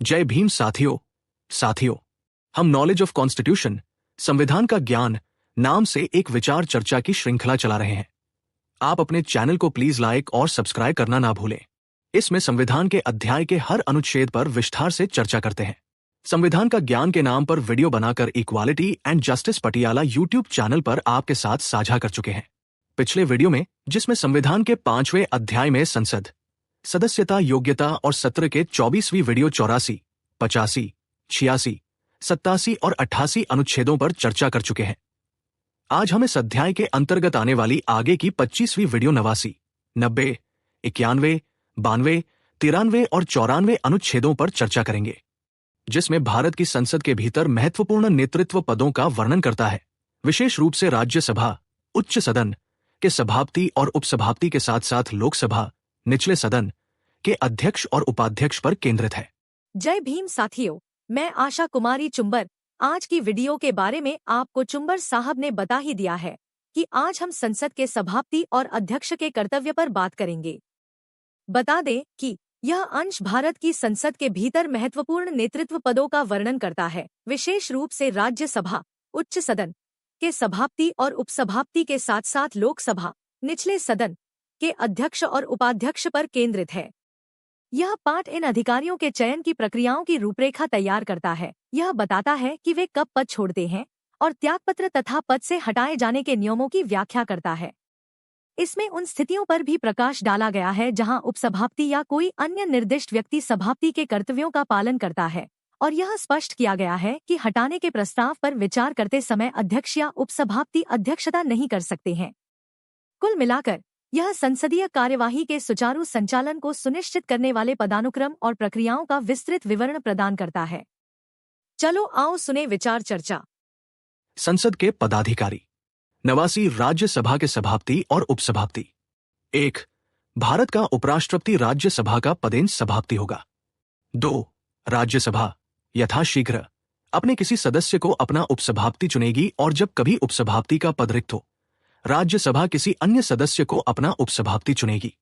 जय भीम साथियों, हम नॉलेज ऑफ कॉन्स्टिट्यूशन संविधान का ज्ञान नाम से एक विचार चर्चा की श्रृंखला चला रहे हैं। आप अपने चैनल को प्लीज लाइक और सब्सक्राइब करना ना भूलें। इसमें संविधान के अध्याय के हर अनुच्छेद पर विस्तार से चर्चा करते हैं। संविधान का ज्ञान के नाम पर वीडियो बनाकर equality and justice Patiala YouTube channel पर आपके साथ साझा कर चुके हैं। पिछले वीडियो में, जिसमें संविधान के 5वें अध्याय में संसद सदस्यता, योग्यता और सत्र के 24वीं वीडियो 84, 85, 86, 87 और 88 अनुच्छेदों पर चर्चा कर चुके हैं। आज हम इस अध्याय के अंतर्गत आने वाली आगे की 25वीं वीडियो 89, 90, 91, 92, 93 और 94 अनुच्छेदों पर चर्चा करेंगे, जिसमें भारत की संसद के भीतर महत्वपूर्ण नेतृत्व पदों का वर्णन करता है, विशेष रूप से राज्यसभा, उच्च सदन के सभापति और उपसभापति के साथ साथ लोकसभा, निचले सदन के अध्यक्ष और उपाध्यक्ष पर केंद्रित है। जय भीम साथियों, मैं आशा कुमारी चुंबर आज की वीडियो के बारे में आपको चुंबर साहब ने बता ही दिया है कि आज हम संसद के सभापति और अध्यक्ष के कर्तव्य पर बात करेंगे। बता दें कि यह अंश भारत की संसद के भीतर महत्वपूर्ण नेतृत्व पदों का वर्णन करता है, विशेष रूप से राज्यसभा, उच्च सदन के सभापति और उपसभापति के साथ साथ लोकसभा, निचले सदन के अध्यक्ष और उपाध्यक्ष पर केंद्रित है। यह पाठ इन अधिकारियों के चयन की प्रक्रियाओं की रूपरेखा तैयार करता है। यह बताता है कि वे कब पद छोड़ते हैं और त्यागपत्र तथा पद से हटाए जाने के नियमों की व्याख्या करता है। इसमें उन स्थितियों पर भी प्रकाश डाला गया है जहां उपसभापति या कोई अन्य निर्दिष्ट व्यक्ति सभापति के कर्तव्यों का पालन करता है, और यह स्पष्ट किया गया है कि हटाने के प्रस्ताव पर विचार करते समय अध्यक्ष या उपसभापति अध्यक्षता नहीं कर सकते हैं। कुल मिलाकर यह संसदीय कार्यवाही के सुचारू संचालन को सुनिश्चित करने वाले पदानुक्रम और प्रक्रियाओं का विस्तृत विवरण प्रदान करता है। चलो आओ सुने विचार चर्चा। संसद के पदाधिकारी। 89 राज्यसभा के सभापति और उपसभापति। 1. भारत का उपराष्ट्रपति राज्यसभा का पदेन सभापति होगा। 2. राज्यसभा यथाशीघ्र अपने किसी सदस्य को अपना उपसभापति चुनेगी, और जब कभी उपसभापति का पद रिक्त हो, राज्यसभा किसी अन्य सदस्य को अपना उपसभापति चुनेगी।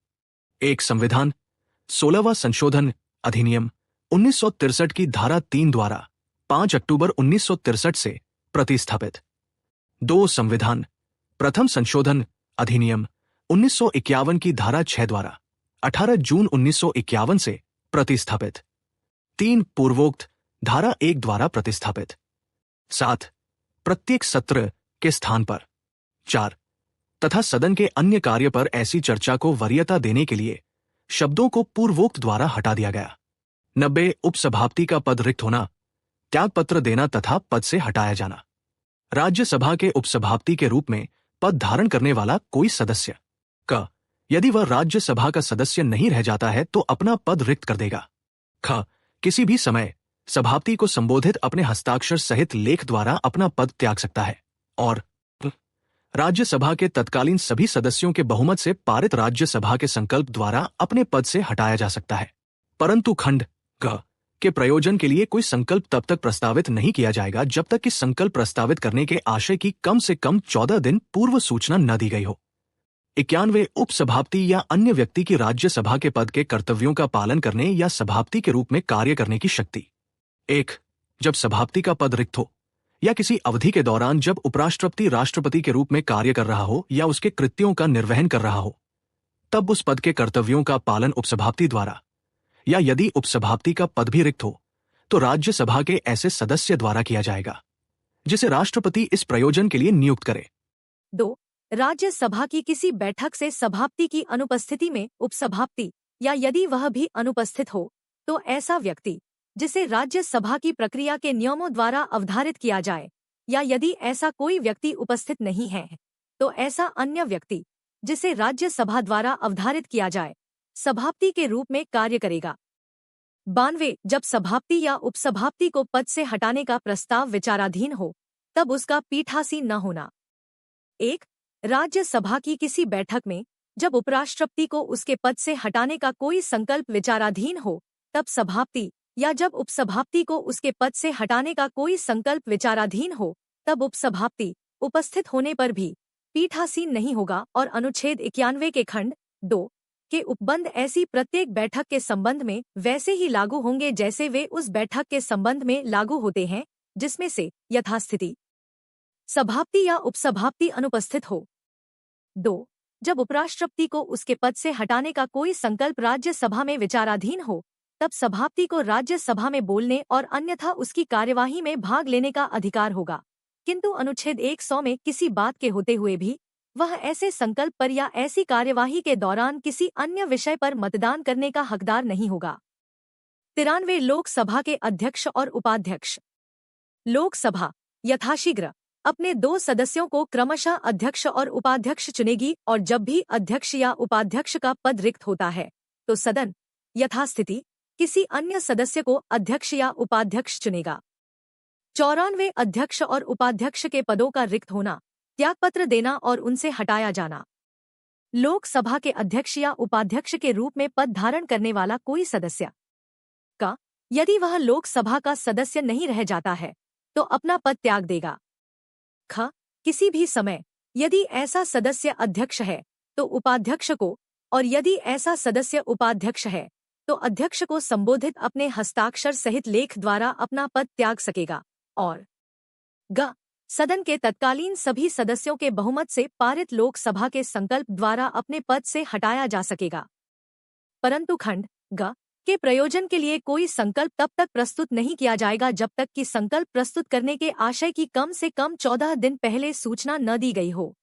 1. संविधान 16वां संशोधन अधिनियम 1963 की धारा 3 द्वारा 5 अक्टूबर 1963 से प्रतिस्थापित। 2. संविधान प्रथम संशोधन अधिनियम 1951 की धारा 6 द्वारा 18 जून 1951 से प्रतिस्थापित। 3. पूर्वोक्त धारा 1 द्वारा प्रतिस्थापित। 7. प्रत्येक सत्र के स्थान पर। 4. तथा सदन के अन्य कार्य पर ऐसी चर्चा को वरीयता देने के लिए शब्दों को पूर्वोक्त द्वारा हटा दिया गया। 90. उपसभापति का पद रिक्त होना, त्यागपत्र देना तथा पद से हटाया जाना। राज्यसभा के उपसभापति के रूप में पद धारण करने वाला कोई सदस्य क. यदि वह राज्यसभा का सदस्य नहीं रह जाता है तो अपना पद रिक्त कर देगा। ख. किसी भी समय सभापति को संबोधित अपने हस्ताक्षर सहित लेख द्वारा अपना पद त्याग सकता है। और राज्यसभा के तत्कालीन सभी सदस्यों के बहुमत से पारित राज्यसभा के संकल्प द्वारा अपने पद से हटाया जा सकता है, परंतु खंड ग के प्रयोजन के लिए कोई संकल्प तब तक प्रस्तावित नहीं किया जाएगा जब तक कि संकल्प प्रस्तावित करने के आशय की कम से कम 14 दिन पूर्व सूचना न दी गई हो। 91. उपसभापति या अन्य व्यक्ति की राज्यसभा के पद के कर्तव्यों का पालन करने या सभापति के रूप में कार्य करने की शक्ति। 1. जब सभापति का पद रिक्त हो या किसी अवधि के दौरान जब उपराष्ट्रपति राष्ट्रपति के रूप में कार्य कर रहा हो या उसके कृत्यों का निर्वहन कर रहा हो, तब उस पद के कर्तव्यों का पालन उपसभापति द्वारा, या यदि उपसभापति का पद भी रिक्त हो तो राज्यसभा के ऐसे सदस्य द्वारा किया जाएगा जिसे राष्ट्रपति इस प्रयोजन के लिए नियुक्त करे। 2. राज्यसभा की किसी बैठक से सभापति की अनुपस्थिति में उपसभापति, या यदि वह भी अनुपस्थित हो तो ऐसा व्यक्ति जिसे राज्यसभा की प्रक्रिया के नियमों द्वारा अवधारित किया जाए, या यदि ऐसा कोई व्यक्ति उपस्थित नहीं है तो ऐसा अन्य व्यक्ति जिसे राज्यसभा द्वारा अवधारित किया जाए, सभापति के रूप में कार्य करेगा। 92. जब सभापति या उपसभापति को पद से हटाने का प्रस्ताव विचाराधीन हो, तब उसका पीठासीन न होना। 1. राज्यसभा की किसी बैठक में जब उपराष्ट्रपति को उसके पद से हटाने का कोई संकल्प विचाराधीन हो, तब सभापति, या जब उपसभापति को उसके पद से हटाने का कोई संकल्प विचाराधीन हो, तब उपसभापति उपस्थित होने पर भी पीठासीन नहीं होगा, और अनुच्छेद 91 के खंड 2 के उपबंध ऐसी प्रत्येक बैठक के संबंध में वैसे ही लागू होंगे जैसे वे उस बैठक के संबंध में लागू होते हैं जिसमें से यथास्थिति सभापति या उपसभापति अनुपस्थित हो। 2. जब उपराष्ट्रपति को उसके पद से हटाने का कोई संकल्प राज्यसभा में विचाराधीन हो तब सभापति को राज्यसभा में बोलने और अन्यथा उसकी कार्यवाही में भाग लेने का अधिकार होगा, किंतु अनुच्छेद 100 में किसी बात के होते हुए भी वह ऐसे संकल्प पर या ऐसी कार्यवाही के दौरान किसी अन्य विषय पर मतदान करने का हकदार नहीं होगा। 93 लोकसभा के अध्यक्ष और उपाध्यक्ष। लोकसभा यथाशीघ्र अपने 2 सदस्यों को क्रमशः अध्यक्ष और उपाध्यक्ष चुनेगी और जब भी अध्यक्ष या उपाध्यक्ष का पद रिक्त होता है तो सदन यथास्थिति किसी अन्य सदस्य को अध्यक्ष या उपाध्यक्ष चुनेगा। 94 अध्यक्ष और उपाध्यक्ष के पदों का रिक्त होना, त्यागपत्र देना और उनसे हटाया जाना। लोकसभा के अध्यक्ष या उपाध्यक्ष के रूप में पद धारण करने वाला कोई सदस्य का यदि वह लोकसभा का सदस्य नहीं रह जाता है तो अपना पद त्याग देगा। ख. किसी भी समय यदि ऐसा सदस्य अध्यक्ष है तो उपाध्यक्ष को और यदि ऐसा सदस्य उपाध्यक्ष है तो अध्यक्ष को संबोधित अपने हस्ताक्षर सहित लेख द्वारा अपना पद त्याग सकेगा। और ग. सदन के तत्कालीन सभी सदस्यों के बहुमत से पारित लोकसभा के संकल्प द्वारा अपने पद से हटाया जा सकेगा। परंतु खंड ग. के प्रयोजन के लिए कोई संकल्प तब तक प्रस्तुत नहीं किया जाएगा जब तक कि संकल्प प्रस्तुत करने के आशय की कम से कम 14 दिन पहले सूचना न दी गई हो।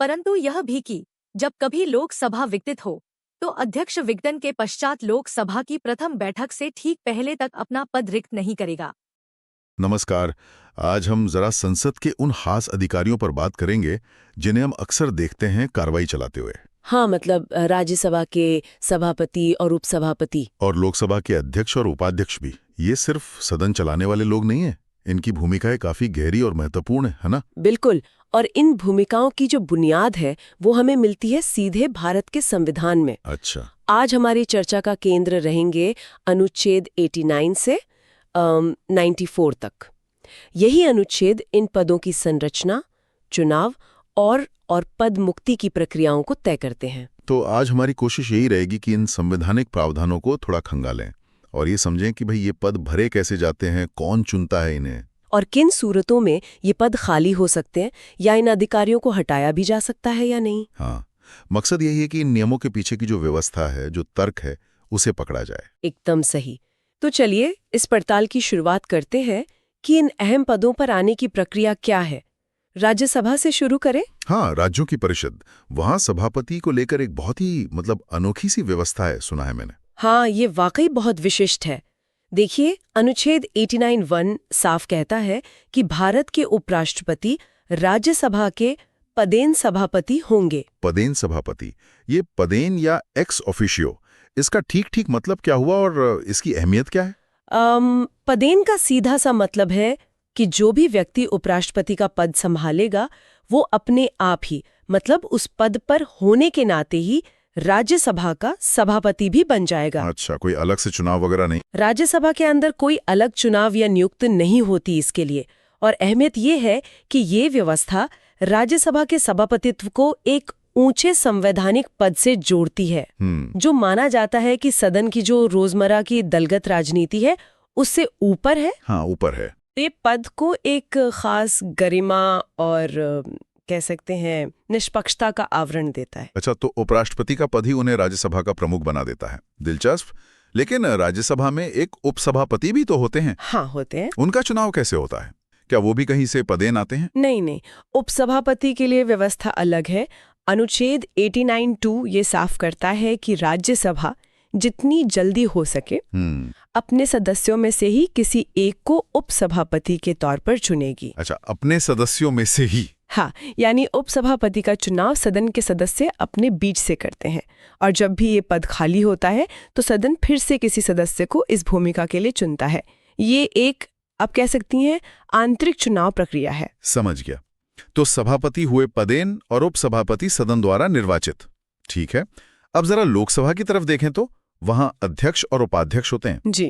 परंतु यह भी कि जब कभी लोकसभा विघटित हो तो अध्यक्ष विघटन के पश्चात लोकसभा की प्रथम बैठक से ठीक पहले तक अपना पद रिक्त नहीं करेगा। नमस्कार। आज हम जरा संसद के उन खास अधिकारियों पर बात करेंगे जिन्हें हम अक्सर देखते हैं कार्रवाई चलाते हुए। हाँ, मतलब राज्यसभा के सभापति और उपसभापति और लोकसभा के अध्यक्ष और उपाध्यक्ष भी। ये सिर्फ सदन चलाने वाले लोग नहीं हैं, इनकी भूमिकाएं काफी गहरी और महत्वपूर्ण है ना? बिल्कुल। और इन भूमिकाओं की जो बुनियाद है वो हमें मिलती है सीधे भारत के संविधान में। अच्छा। आज हमारी चर्चा का केंद्र रहेंगे अनुच्छेद 89 से 94 तक। यही अनुच्छेद इन पदों की संरचना, चुनाव और पद मुक्ति की प्रक्रियाओं को तय करते हैं। तो आज हमारी कोशिश यही रहेगी कि इन संवैधानिक प्रावधानों को थोड़ा खंगालें और ये समझें कि भाई ये पद भरे कैसे जाते हैं, कौन चुनता है इन्हें, और किन सूरतों में ये पद खाली हो सकते हैं या इन अधिकारियों को हटाया भी जा सकता है या नहीं। हाँ, मकसद यही है कि इन नियमों के पीछे की जो व्यवस्था है, जो तर्क है, उसे पकड़ा जाए। एकदम सही। तो चलिए इस पड़ताल की शुरुआत करते हैं कि इन अहम पदों पर आने की प्रक्रिया क्या है। राज्यसभा से शुरू करें। हाँ, राज्यों की परिषद, वहाँ सभापति को लेकर एक बहुत ही अनोखी सी व्यवस्था है, सुना है मैंने। हाँ, ये वाकई बहुत विशिष्ट है। देखिए, अनुच्छेद 89(1) साफ कहता है कि भारत के उपराष्ट्रपति राज्यसभा के पदेन सभापति होंगे। पदेन सभापति, ये पदेन या एक्स ऑफिशियो, इसका ठीक मतलब क्या हुआ और इसकी अहमियत क्या है? पदेन का सीधा सा मतलब है कि जो भी व्यक्ति उपराष्ट्रपति का पद संभालेगा वो अपने आप ही, मतलब उस पद पर होने के नाते ही राज्यसभा का सभापति भी बन जाएगा। अच्छा, कोई अलग से चुनाव वगैरह नहीं? राज्यसभा के अंदर कोई अलग चुनाव या नियुक्ति नहीं होती इसके लिए। और अहमियत ये है कि ये व्यवस्था राज्यसभा के सभापतित्व को एक ऊंचे संवैधानिक पद से जोड़ती है, जो माना जाता है कि सदन की जो रोजमर्रा की दलगत राजनीति है उससे ऊपर है। हाँ, ऊपर है। ये पद को एक खास गरिमा और कह सकते हैं निष्पक्षता का आवरण देता है। अच्छा, तो उपराष्ट्रपति का पद ही उन्हें राज्यसभा का प्रमुख बना देता है। दिलचस्प। लेकिन राज्यसभा में एक उपसभापति भी तो होते हैं। हाँ, होते हैं। उनका चुनाव कैसे होता है? क्या वो भी कहीं से पदेन आते हैं? नहीं, उपसभापति के लिए व्यवस्था अलग है। अनुच्छेद 89(2) ये साफ करता है कि राज्यसभा जितनी जल्दी हो सके अपने सदस्यों में से ही किसी एक को उपसभापति के तौर पर चुनेगी। अच्छा, अपने सदस्यों में से ही? हाँ, यानी उपसभापति का चुनाव सदन के सदस्य अपने बीच से करते हैं और जब भी ये पद खाली होता है तो सदन फिर से किसी सदस्य को इस भूमिका के लिए चुनता है। ये एक, आप कह सकती हैं, आंतरिक चुनाव प्रक्रिया है। समझ गया। तो सभापति हुए पदेन और उपसभापति सदन द्वारा निर्वाचित। ठीक है। अब जरा लोकसभा की तरफ देखें तो वहां अध्यक्ष और उपाध्यक्ष होते हैं। जी।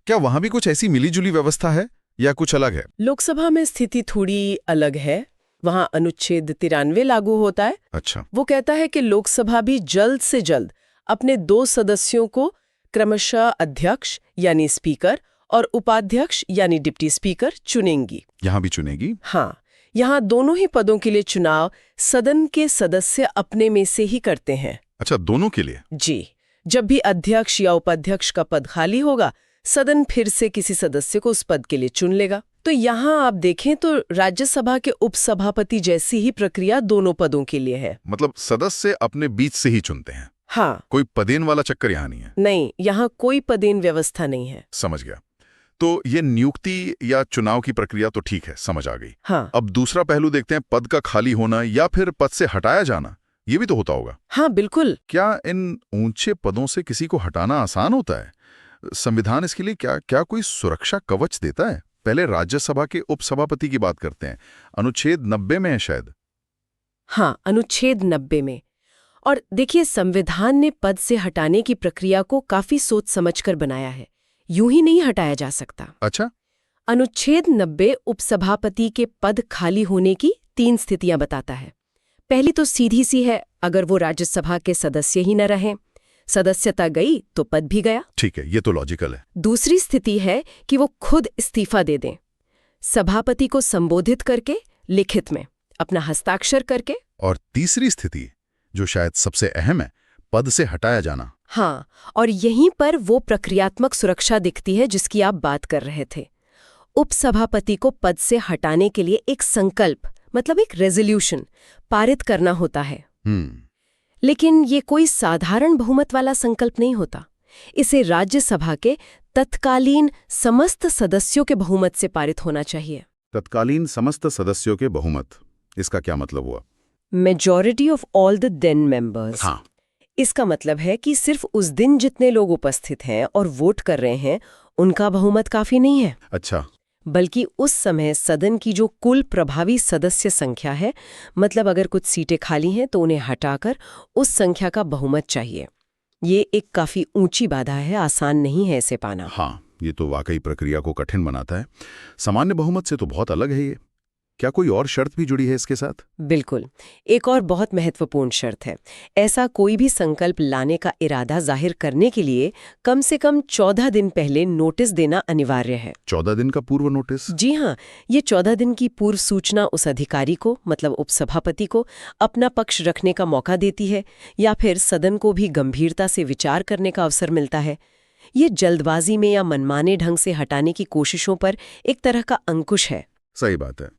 क्या वहां भी कुछ ऐसी मिलीजुली व्यवस्था है या कुछ अलग है? लोकसभा में स्थिति थोड़ी अलग है। वहां अनुच्छेद 93 लागू होता है। अच्छा। वो कहता है कि लोकसभा भी जल्द से जल्द अपने 2 सदस्यों को क्रमशः अध्यक्ष यानी स्पीकर और उपाध्यक्ष यानी डिप्टी स्पीकर चुनेंगी। यहाँ भी चुनेगी? हाँ, यहाँ दोनों ही पदों के लिए चुनाव सदन के सदस्य अपने में से ही करते हैं। अच्छा, दोनों के लिए? जी, जब भी अध्यक्ष या उपाध्यक्ष का पद खाली होगा, सदन फिर से किसी सदस्य को उस पद के लिए चुन लेगा। तो यहाँ आप देखें तो राज्यसभा के उपसभापति जैसी ही प्रक्रिया दोनों पदों के लिए है। मतलब सदस्य अपने बीच से ही चुनते हैं? हाँ। कोई पदेन वाला चक्कर यहाँ नहीं है? नहीं, यहाँ कोई पदेन व्यवस्था नहीं है। समझ गया। तो ये नियुक्ति या चुनाव की प्रक्रिया तो ठीक है, समझ आ गई। हाँ। अब दूसरा पहलू देखते हैं, पद का खाली होना या फिर पद से हटाया जाना, ये भी तो होता होगा। हाँ, बिल्कुल। क्या इन ऊंचे पदों से किसी को हटाना आसान होता है? संविधान इसके लिए क्या कोई सुरक्षा कवच देता है? पहले राज्यसभा के उपसभापति की बात करते हैं, अनुच्छेद 90 में है शायद। हाँ, अनुच्छेद 90 में। और देखिए, संविधान ने पद से हटाने की प्रक्रिया को काफी सोच समझकर बनाया है, यूं ही नहीं हटाया जा सकता। अच्छा। अनुच्छेद 90 उपसभापति के पद खाली होने की 3 स्थितियां बताता है। पहली तो सीधी सी है, अगर वो राज्यसभा के सदस्य ही न रहें, सदस्यता गई तो पद भी गया। ठीक है, ये तो लॉजिकल है। दूसरी स्थिति है कि वो खुद इस्तीफा दे दें, सभापति को संबोधित करके, लिखित में अपना हस्ताक्षर करके। और तीसरी स्थिति, जो शायद सबसे अहम है, पद से हटाया जाना। हाँ, और यहीं पर वो प्रक्रियात्मक सुरक्षा दिखती है जिसकी आप बात कर रहे थे। उपसभापति को पद से हटाने के लिए एक संकल्प, मतलब एक रेजोल्यूशन पारित करना होता है। लेकिन ये कोई साधारण बहुमत वाला संकल्प नहीं होता। इसे राज्यसभा के तत्कालीन समस्त सदस्यों के बहुमत से पारित होना चाहिए। तत्कालीन समस्त सदस्यों के बहुमत, इसका क्या मतलब हुआ? Majority of all the then members. हाँ। इसका मतलब है कि सिर्फ उस दिन जितने लोग उपस्थित हैं और वोट कर रहे हैं, उनका बहुमत काफी नहीं है। अच्छा। बल्कि उस समय सदन की जो कुल प्रभावी सदस्य संख्या है, मतलब अगर कुछ सीटें खाली हैं तो उन्हें हटाकर उस संख्या का बहुमत चाहिए। ये एक काफी ऊंची बाधा है, आसान नहीं है इसे पाना। हाँ, ये तो वाकई प्रक्रिया को कठिन बनाता है। सामान्य बहुमत से तो बहुत अलग है ये। क्या कोई और शर्त भी जुड़ी है इसके साथ? बिल्कुल, एक और बहुत महत्वपूर्ण शर्त है। ऐसा कोई भी संकल्प लाने का इरादा जाहिर करने के लिए कम से कम 14 दिन पहले नोटिस देना अनिवार्य है। 14 दिन का पूर्व नोटिस? जी हाँ, ये 14 दिन की पूर्व सूचना उस अधिकारी को, मतलब उपसभापति को, अपना पक्ष रखने का मौका देती है, या फिर सदन को भी गंभीरता से विचार करने का अवसर मिलता है। ये जल्दबाजी में या मनमाने ढंग से हटाने की कोशिशों पर एक तरह का अंकुश है। सही बात है।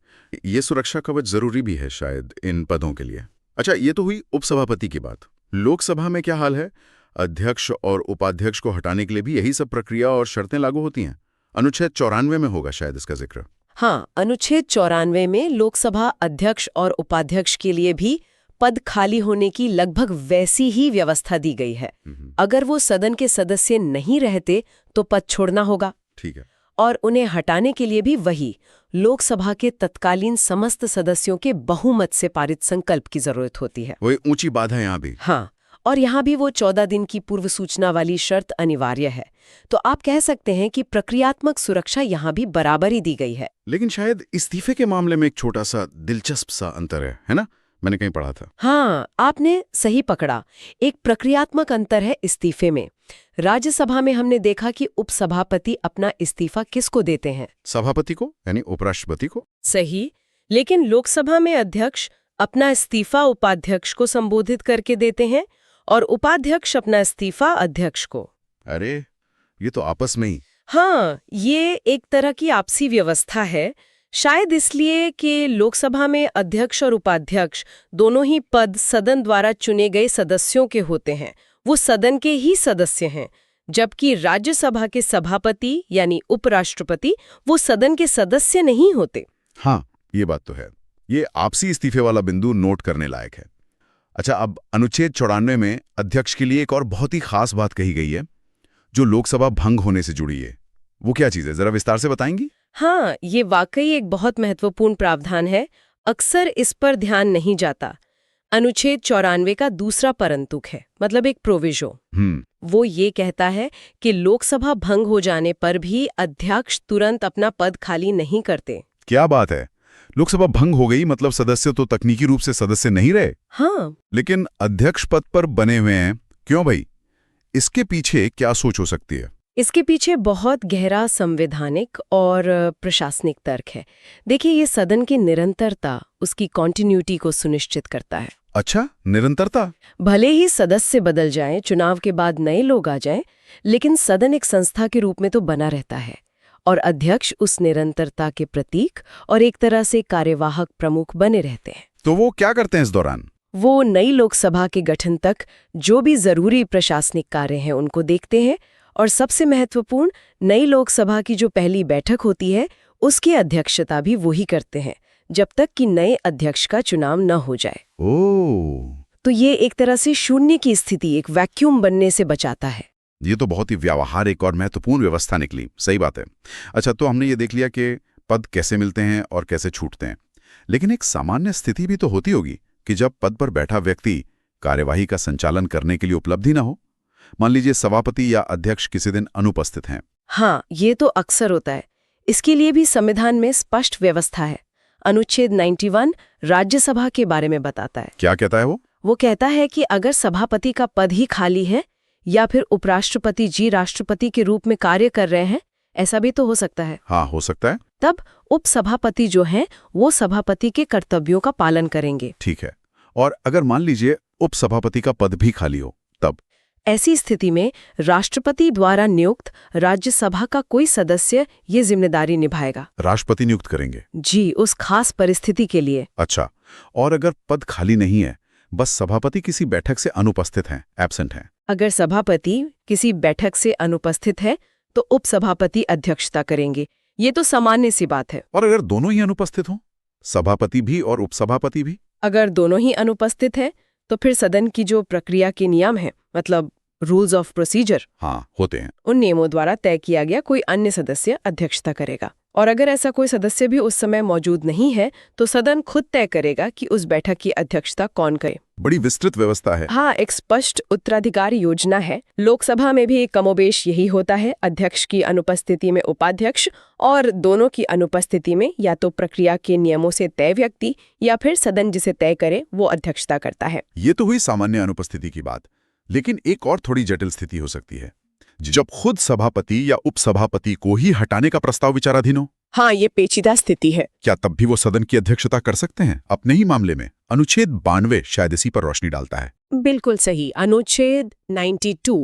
ये सुरक्षा कवच जरूरी भी है शायद इन पदों के लिए। अच्छा, ये तो हुई उपसभापति की बात। लोकसभा में क्या हाल है? अध्यक्ष और उपाध्यक्ष को हटाने के लिए भी यही सब प्रक्रिया और शर्तें लागू होती हैं। अनुच्छेद 94 में होगा शायद इसका जिक्र। हाँ, अनुच्छेद 94 में लोकसभा अध्यक्ष और उपाध्यक्ष के लिए भी पद खाली होने की लगभग वैसी ही व्यवस्था दी गई है। अगर वो सदन के सदस्य नहीं रहते तो पद छोड़ना होगा। ठीक है। और उन्हें हटाने के लिए भी वही लोकसभा के तत्कालीन समस्त सदस्यों के बहुमत से पारित संकल्प की जरूरत होती है। वही ऊंची बाधा यहाँ भी। हाँ, और यहाँ भी वो 14 दिन की पूर्व सूचना वाली शर्त अनिवार्य है। तो आप कह सकते हैं कि प्रक्रियात्मक सुरक्षा यहाँ भी बराबर ही दी गई है। लेकिन शायद इस्तीफे के मामले में एक छोटा सा दिलचस्प सा अंतर है ना? मैंने कहीं पढ़ा था। हाँ, आपने सही पकड़ा। एक प्रक्रियात्मक अंतर है इस्तीफे में। राज्यसभा में हमने देखा कि उपसभापति अपना इस्तीफा किसको देते हैं? सभापति को, यानी उपराष्ट्रपति को। सही, लेकिन लोकसभा में अध्यक्ष अपना इस्तीफा उपाध्यक्ष को संबोधित करके देते हैं और उपाध्यक्ष अपना इस्तीफा अध्यक्ष को। अरे, ये तो आपस में ही। हाँ, ये एक तरह की आपसी व्यवस्था है, शायद इसलिए कि लोकसभा में अध्यक्ष और उपाध्यक्ष दोनों ही पद सदन द्वारा चुने गए सदस्यों के होते हैं, वो सदन के ही सदस्य हैं, जबकि राज्यसभा के सभापति यानी उपराष्ट्रपति वो सदन के सदस्य नहीं होते। हाँ, ये बात तो है। ये आपसी इस्तीफे वाला बिंदु नोट करने लायक है। अच्छा, अब अनुच्छेद 94 में अध्यक्ष के लिए एक और बहुत ही खास बात कही गई है, जो लोकसभा भंग होने से जुड़ी है। वो क्या चीज़ है, जरा विस्तार से बताएंगी? हाँ, ये वाकई एक बहुत महत्वपूर्ण प्रावधान है, अक्सर इस पर ध्यान नहीं जाता। अनुच्छेद 94 का दूसरा परंतुक है, मतलब एक प्रोविजो। वो ये कहता है कि लोकसभा भंग हो जाने पर भी अध्यक्ष तुरंत अपना पद खाली नहीं करते। क्या बात है, लोकसभा भंग हो गई मतलब सदस्य तो तकनीकी रूप से सदस्य नहीं रहे। हाँ, लेकिन अध्यक्ष पद पर बने हुए हैं, क्यों भाई? इसके पीछे क्या सोच हो सकती है? इसके पीछे बहुत गहरा संवैधानिक और प्रशासनिक तर्क है। देखिए, ये सदन की निरंतरता, उसकी कॉन्टिन्यूटी को सुनिश्चित करता है। अच्छा, निरंतरता? भले ही सदस्य बदल जाएं, चुनाव के बाद नए लोग आ जाएं, लेकिन सदन एक संस्था के रूप में तो बना रहता है और अध्यक्ष उस निरंतरता के प्रतीक और एक तरह से कार्यवाहक प्रमुख बने रहते हैं। तो वो क्या करते हैं इस दौरान? वो नई लोकसभा के गठन तक जो भी जरूरी प्रशासनिक कार्य हैं उनको देखते हैं और सबसे महत्वपूर्ण, नई लोकसभा की जो पहली बैठक होती है उसकी अध्यक्षता भी वही करते हैं जब तक कि नए अध्यक्ष का चुनाव न हो जाए। ओह, तो ये एक तरह से शून्य की स्थिति, एक वैक्यूम बनने से बचाता है। ये तो बहुत ही व्यावहारिक और महत्वपूर्ण व्यवस्था निकली। सही बात है। अच्छा, तो हमने ये देख लिया कि पद कैसे मिलते हैं और कैसे छूटते हैं, लेकिन एक सामान्य स्थिति भी तो होती होगी कि जब पद पर बैठा व्यक्ति कार्यवाही का संचालन करने के लिए उपलब्ध ही ना हो। मान लीजिए सभापति या अध्यक्ष किसी दिन अनुपस्थित हैं। हाँ, ये तो अक्सर होता है। इसके लिए भी संविधान में स्पष्ट व्यवस्था है। अनुच्छेद 91 राज्यसभा के बारे में बताता है। क्या कहता है वो? वो कहता है कि अगर सभापति का पद ही खाली है या फिर उपराष्ट्रपति जी राष्ट्रपति के रूप में कार्य कर रहे हैं, ऐसा भी तो हो सकता है। हाँ, हो सकता है। तब उपसभापति जो हैं वो सभापति के कर्तव्यों का पालन करेंगे। ठीक है। और अगर मान लीजिए उपसभापति का पद भी खाली हो, तब? ऐसी स्थिति में राष्ट्रपति द्वारा नियुक्त राज्यसभा का कोई सदस्य ये जिम्मेदारी निभाएगा। राष्ट्रपति नियुक्त करेंगे? जी, उस खास परिस्थिति के लिए। अच्छा, और अगर पद खाली नहीं है, बस सभापति किसी बैठक से अनुपस्थित हैं, एब्सेंट हैं? अगर सभापति किसी बैठक से अनुपस्थित है तो उपसभापति अध्यक्षता करेंगे। ये तो सामान्य सी बात है। और अगर दोनों ही अनुपस्थित हों, सभापति भी और उपसभापति भी? अगर दोनों ही अनुपस्थित है तो फिर सदन की जो प्रक्रिया के नियम है, मतलब रूल्स ऑफ प्रोसीजर, हाँ, होते हैं। उन नियमों द्वारा तय किया गया कोई अन्य सदस्य अध्यक्षता करेगा। और अगर ऐसा कोई सदस्य भी उस समय मौजूद नहीं है तो सदन खुद तय करेगा कि उस बैठक की अध्यक्षता कौन करे। बड़ी विस्तृत व्यवस्था है। हाँ, एक स्पष्ट उत्तराधिकार योजना है। लोकसभा में भी कमोबेश यही होता है। अध्यक्ष की अनुपस्थिति में उपाध्यक्ष और दोनों की अनुपस्थिति में या तो प्रक्रिया के नियमों से तय व्यक्ति या फिर सदन जिसे तय करे वो अध्यक्षता करता है। ये तो हुई सामान्य अनुपस्थिति की बात, लेकिन एक और थोड़ी जटिल स्थिति हो सकती है जब खुद सभापति या उपसभापति को ही हटाने का प्रस्ताव विचाराधीन हो। हाँ, ये पेचीदा स्थिति है। क्या तब भी वो सदन की अध्यक्षता कर सकते हैं अपने ही मामले में? अनुच्छेद 92 शायद इसी पर रोशनी डालता है। बिल्कुल सही। अनुच्छेद 92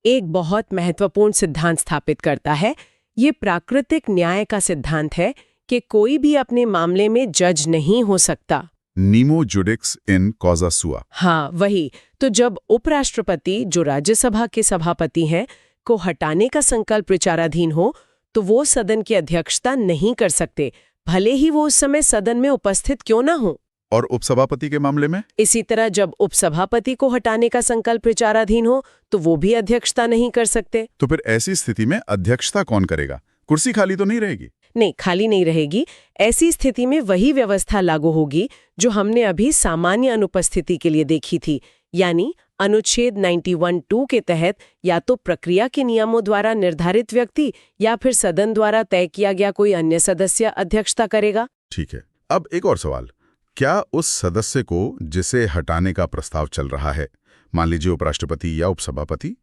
एक बहुत महत्वपूर्ण सिद्धांत स्थापित करता है। ये प्राकृतिक न्याय का सिद्धांत है कि कोई भी अपने मामले में जज नहीं हो सकता। नीमो जुडिक्स इन कॉजा सुआ। हाँ, वही। तो जब उपराष्ट्रपति, जो राज्यसभा के सभापति हैं, को हटाने का संकल्प विचाराधीन हो तो वो सदन की अध्यक्षता नहीं कर सकते, भले ही वो उस समय सदन में उपस्थित क्यों ना हो। और उपसभापति के मामले में? इसी तरह जब उपसभापति को हटाने का संकल्प विचाराधीन हो तो वो भी अध्यक्षता नहीं कर सकते। तो फिर ऐसी स्थिति में अध्यक्षता कौन करेगा? कुर्सी खाली तो नहीं रहेगी? नहीं, खाली नहीं रहेगी। ऐसी स्थिति में वही व्यवस्था लागू होगी जो हमने अभी सामान्य अनुपस्थिति के लिए देखी थी, यानी अनुच्छेद 91(2) के तहत या तो प्रक्रिया के नियमों द्वारा निर्धारित व्यक्ति या फिर सदन द्वारा तय किया गया कोई अन्य सदस्य अध्यक्षता करेगा। ठीक है। अब एक और सवाल, क्या उस सदस्य को जिसे हटाने का प्रस्ताव चल रहा है, मान लीजिए उपराष्ट्रपति या उपसभापति,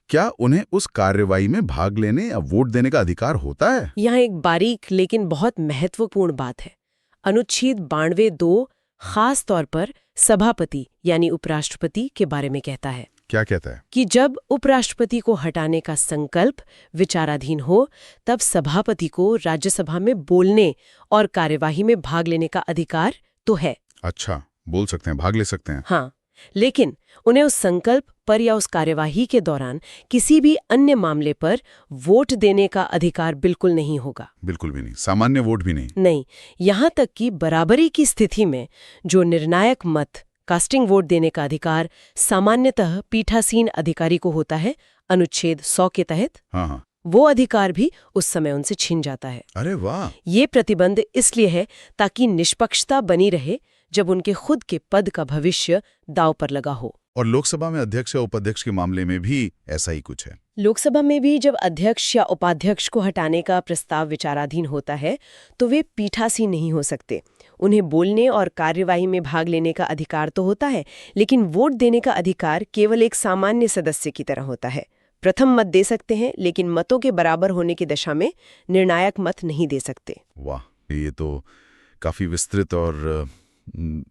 क्या उन्हें उस कार्यवाही में भाग लेने या वोट देने का अधिकार होता है? यहाँ एक बारीक लेकिन बहुत महत्वपूर्ण बात है। अनुच्छेद 92(2) खास तौर पर सभापति यानी उपराष्ट्रपति के बारे में कहता है। क्या कहता है? कि जब उपराष्ट्रपति को हटाने का संकल्प विचाराधीन हो तब सभापति को राज्यसभा में बोलने और कार्यवाही में भाग लेने का अधिकार तो है। अच्छा, बोल सकते हैं, भाग ले सकते हैं। हाँ, लेकिन उन्हें उस संकल्प पर या उस कार्यवाही के दौरान किसी भी अन्य मामले पर वोट देने का अधिकार बिल्कुल नहीं होगा। बिल्कुल भी नहीं, सामान्य वोट भी नहीं? नहीं, यहाँ तक कि बराबरी की स्थिति में जो निर्णायक मत, कास्टिंग वोट देने का अधिकार सामान्यतः पीठासीन अधिकारी को होता है अनुच्छेद 100 के तहत, हाँ, वो अधिकार भी उस समय उनसे छिन जाता है। अरे वाह! ये प्रतिबंध इसलिए है ताकि निष्पक्षता बनी रहे जब उनके खुद के पद का भविष्य दांव पर लगा हो। और लोकसभा में अध्यक्ष या उपाध्यक्ष के मामले में भी ऐसा ही कुछ है? लोकसभा में भी जब अध्यक्ष या उपाध्यक्ष को हटाने का प्रस्ताव विचाराधीन होता है तो वे पीठासीन नहीं हो सकते। उन्हें बोलने और कार्यवाही में भाग लेने का अधिकार तो होता है, लेकिन वोट देने का अधिकार केवल एक सामान्य सदस्य की तरह होता है। प्रथम मत दे सकते हैं, लेकिन मतों के बराबर होने की दशा में निर्णायक मत नहीं दे सकते। वाह, ये तो काफी विस्तृत और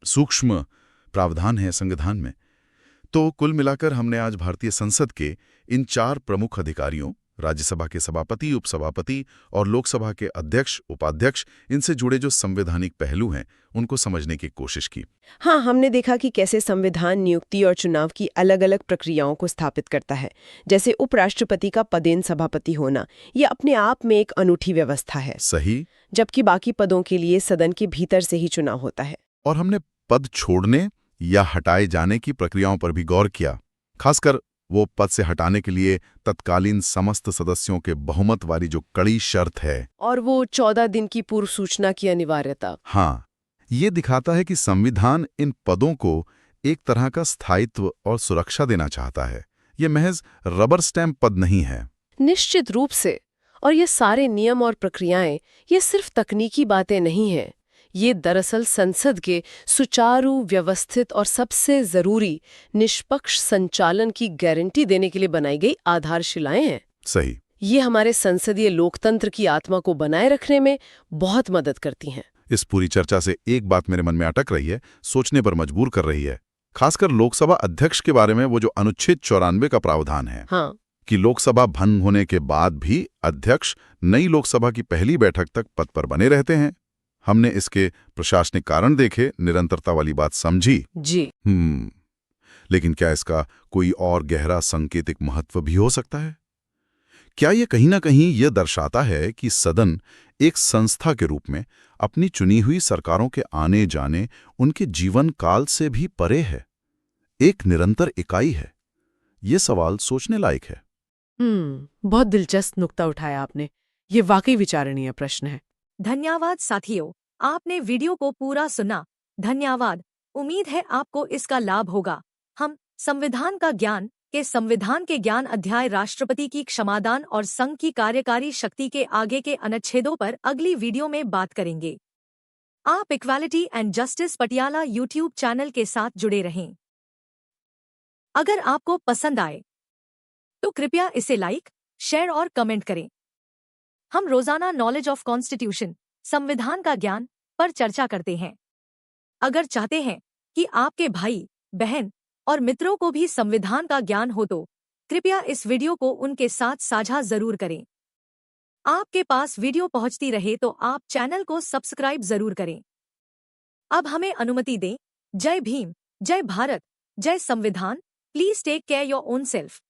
सूक्ष्म प्रावधान है संविधान में। तो कुल मिलाकर हमने आज भारतीय संसद के इन 4 प्रमुख अधिकारियों, राज्यसभा के सभापति, उपसभापति और लोकसभा के अध्यक्ष, उपाध्यक्ष, इनसे जुड़े जो संवैधानिक पहलू हैं उनको समझने की कोशिश की। हाँ, हमने देखा कि कैसे संविधान नियुक्ति और चुनाव की अलग-अलग प्रक्रियाओं को स्थापित करता है। जैसे उपराष्ट्रपति का पदेन सभापति होना, ये अपने आप में एक अनूठी व्यवस्था है। सही। जबकि बाकी पदों के लिए सदन के भीतर से ही चुनाव होता है। और हमने पद छोड़ने या हटाए जाने की प्रक्रियाओं पर भी गौर किया, खासकर वो पद से हटाने के लिए तत्कालीन समस्त सदस्यों के बहुमत वाली जो कड़ी शर्त है, और वो 14 दिन की पूर्व सूचना की अनिवार्यता। हाँ, ये दिखाता है कि संविधान इन पदों को एक तरह का स्थायित्व और सुरक्षा देना चाहता है। ये महज रबर स्टैम्प पद नहीं है। निश्चित रूप से। और ये सारे नियम और प्रक्रियाएं, ये सिर्फ तकनीकी बातें नहीं हैं। ये दरअसल संसद के सुचारू, व्यवस्थित और सबसे जरूरी निष्पक्ष संचालन की गारंटी देने के लिए बनाई गई आधारशिलाएं हैं। सही। ये हमारे संसदीय लोकतंत्र की आत्मा को बनाए रखने में बहुत मदद करती हैं। इस पूरी चर्चा से एक बात मेरे मन में अटक रही है, सोचने पर मजबूर कर रही है, खासकर लोकसभा अध्यक्ष के बारे में। वो जो अनुच्छेद 94 का प्रावधान है, हाँ, कि लोकसभा भंग होने के बाद भी अध्यक्ष नई लोकसभा की पहली बैठक तक पद पर बने रहते हैं। हमने इसके प्रशासनिक कारण देखे, निरंतरता वाली बात समझी जी। लेकिन क्या इसका कोई और गहरा सांकेतिक महत्व भी हो सकता है? क्या ये कहीं ना कहीं यह दर्शाता है कि सदन एक संस्था के रूप में अपनी चुनी हुई सरकारों के आने जाने, उनके जीवन काल से भी परे है, एक निरंतर इकाई है? ये सवाल सोचने लायक है। बहुत दिलचस्प नुक्ता उठाया आपने। ये वाकई विचारणीय प्रश्न है। धन्यवाद साथियों, आपने वीडियो को पूरा सुना। धन्यवाद। उम्मीद है आपको इसका लाभ होगा। हम संविधान का ज्ञान के संविधान के ज्ञान अध्याय राष्ट्रपति की क्षमादान और संघ की कार्यकारी शक्ति के आगे के अनुच्छेदों पर अगली वीडियो में बात करेंगे। आप equality and justice Patiala YouTube channel के साथ जुड़े रहें। अगर आपको पसंद आए तो कृपया इसे लाइक, शेयर और कमेंट करें। हम रोजाना नॉलेज ऑफ कॉन्स्टिट्यूशन, संविधान का ज्ञान पर चर्चा करते हैं। अगर चाहते हैं कि आपके भाई, बहन और मित्रों को भी संविधान का ज्ञान हो तो कृपया इस वीडियो को उनके साथ साझा जरूर करें। आपके पास वीडियो पहुंचती रहे तो आप चैनल को सब्सक्राइब जरूर करें। अब हमें अनुमति दें। जय भीम, जय भारत, जय संविधान। Please take care your own self.